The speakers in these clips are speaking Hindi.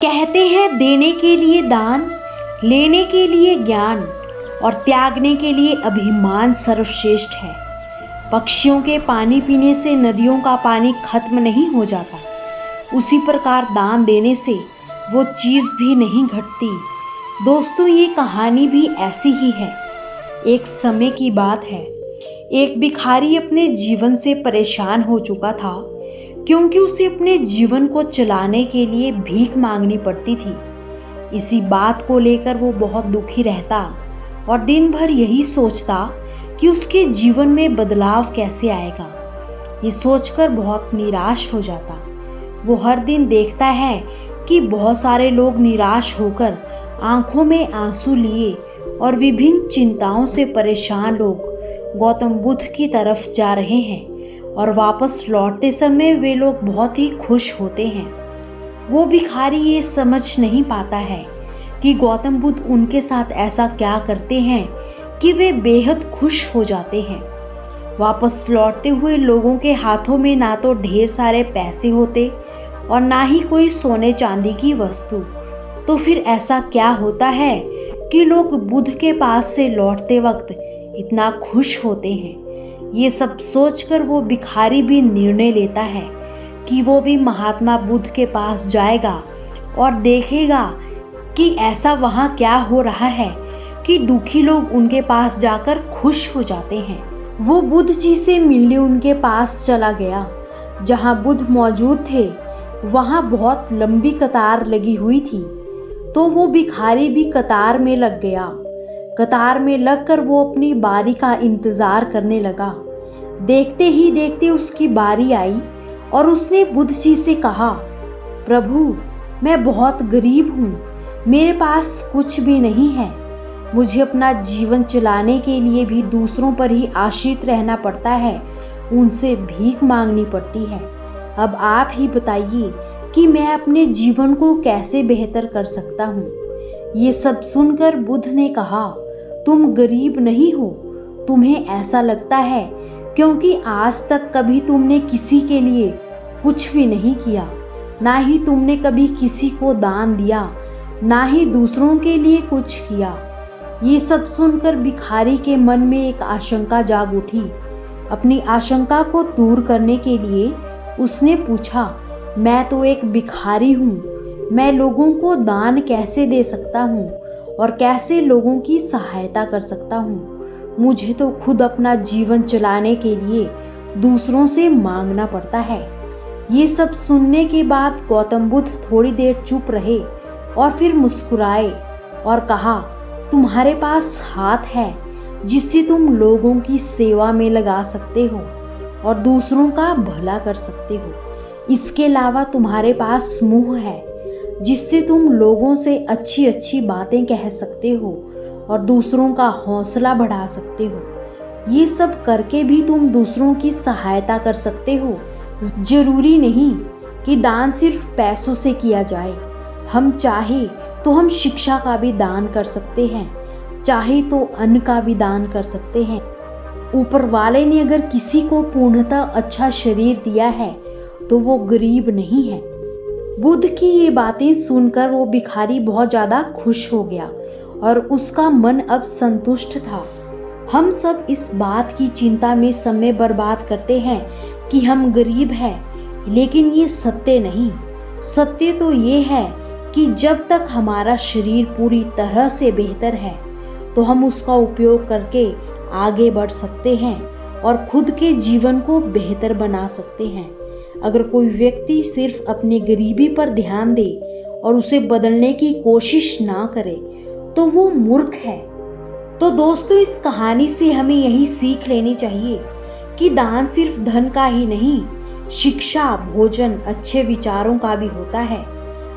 कहते हैं देने के लिए दान, लेने के लिए ज्ञान और त्यागने के लिए अभिमान सर्वश्रेष्ठ है। पक्षियों के पानी पीने से नदियों का पानी खत्म नहीं हो जाता, उसी प्रकार दान देने से वो चीज़ भी नहीं घटती। दोस्तों, ये कहानी भी ऐसी ही है। एक समय की बात है, एक भिखारी अपने जीवन से परेशान हो चुका था, क्योंकि उसे अपने जीवन को चलाने के लिए भीख मांगनी पड़ती थी। इसी बात को लेकर वो बहुत दुखी रहता और दिन भर यही सोचता कि उसके जीवन में बदलाव कैसे आएगा। ये सोचकर बहुत निराश हो जाता। वो हर दिन देखता है कि बहुत सारे लोग निराश होकर आंखों में आंसू लिए और विभिन्न चिंताओं से परेशान लोग गौतम बुद्ध की तरफ जा रहे हैं और वापस लौटते समय वे लोग बहुत ही खुश होते हैं। वो भिखारी ये समझ नहीं पाता है कि गौतम बुद्ध उनके साथ ऐसा क्या करते हैं कि वे बेहद खुश हो जाते हैं। वापस लौटते हुए लोगों के हाथों में ना तो ढेर सारे पैसे होते और ना ही कोई सोने चांदी की वस्तु। तो फिर ऐसा क्या होता है कि लोग बुद्ध के पास से लौटते वक्त इतना खुश होते हैं। ये सब सोचकर वो भिखारी भी निर्णय लेता है कि वो भी महात्मा बुद्ध के पास जाएगा और देखेगा कि ऐसा वहाँ क्या हो रहा है कि दुखी लोग उनके पास जाकर खुश हो जाते हैं। वो बुद्ध जी से मिलने उनके पास चला गया। जहाँ बुद्ध मौजूद थे वहाँ बहुत लंबी कतार लगी हुई थी, तो वो भिखारी भी कतार में लग गया। कतार में लगकर वो अपनी बारी का इंतज़ार करने लगा। देखते ही देखते उसकी बारी आई और उसने बुद्ध जी से कहा, प्रभु, मैं बहुत गरीब हूँ, मेरे पास कुछ भी नहीं है। मुझे अपना जीवन चलाने के लिए भी दूसरों पर ही आश्रित रहना पड़ता है, उनसे भीख मांगनी पड़ती है। अब आप ही बताइए कि मैं अपने जीवन को कैसे बेहतर कर सकता हूँ। ये सब सुनकर बुद्ध ने कहा, तुम गरीब नहीं हो, तुम्हें ऐसा लगता है क्योंकि आज तक कभी तुमने किसी के लिए कुछ भी नहीं किया, ना ही तुमने कभी किसी को दान दिया, ना ही दूसरों के लिए कुछ किया। ये सब सुनकर भिखारी के मन में एक आशंका जाग उठी। अपनी आशंका को दूर करने के लिए उसने पूछा, मैं तो एक भिखारी हूँ, मैं लोगों को दान कैसे दे सकता हूँ और कैसे लोगों की सहायता कर सकता हूँ। मुझे तो खुद अपना जीवन चलाने के लिए दूसरों से मांगना पड़ता है। ये सब सुनने के बाद गौतम बुद्ध थोड़ी देर चुप रहे और फिर मुस्कुराए और कहा, तुम्हारे पास हाथ है जिससे तुम लोगों की सेवा में लगा सकते हो और दूसरों का भला कर सकते हो। इसके अलावा तुम्हारे पास मुंह है जिससे तुम लोगों से अच्छी अच्छी बातें कह सकते हो और दूसरों का हौसला बढ़ा सकते हो। ये सब करके भी तुम दूसरों की सहायता कर सकते हो। जरूरी नहीं कि दान सिर्फ पैसों से किया जाए। हम चाहे तो हम शिक्षा का भी दान कर सकते हैं, चाहे तो अन्न का भी दान कर सकते हैं। ऊपर वाले ने अगर किसी को पूर्णतः अच्छा शरीर दिया है तो वो गरीब नहीं है। बुद्ध की ये बातें सुनकर वो भिखारी बहुत ज़्यादा खुश हो गया और उसका मन अब संतुष्ट था। हम सब इस बात की चिंता में समय बर्बाद करते हैं कि हम गरीब हैं, लेकिन ये सत्य नहीं। सत्य तो ये है कि जब तक हमारा शरीर पूरी तरह से बेहतर है तो हम उसका उपयोग करके आगे बढ़ सकते हैं और खुद के जीवन को बेहतर बना सकते हैं। अगर कोई व्यक्ति सिर्फ अपनी गरीबी पर ध्यान दे और उसे बदलने की कोशिश ना करे तो वो मूर्ख है। तो दोस्तों, इस कहानी से हमें यही सीख लेनी चाहिए कि दान सिर्फ धन का ही नहीं, शिक्षा, भोजन, अच्छे विचारों का भी होता है।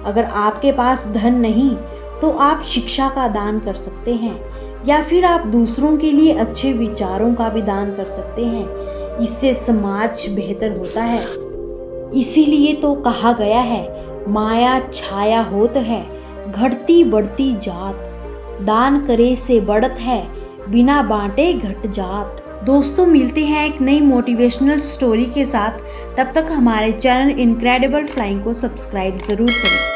अगर आपके पास धन नहीं तो आप शिक्षा का दान कर सकते हैं या फिर आप दूसरों के लिए अच्छे विचारों का भी दान कर सकते हैं। इससे समाज बेहतर होता है। इसीलिए तो कहा गया है, माया छाया होत है, घटती बढ़ती जात, दान करे से बढ़त है, बिना बांटे घट जात। दोस्तों, मिलते हैं एक नई मोटिवेशनल स्टोरी के साथ। तब तक हमारे चैनल इनक्रेडिबल फ्लाइंग को सब्सक्राइब ज़रूर करें।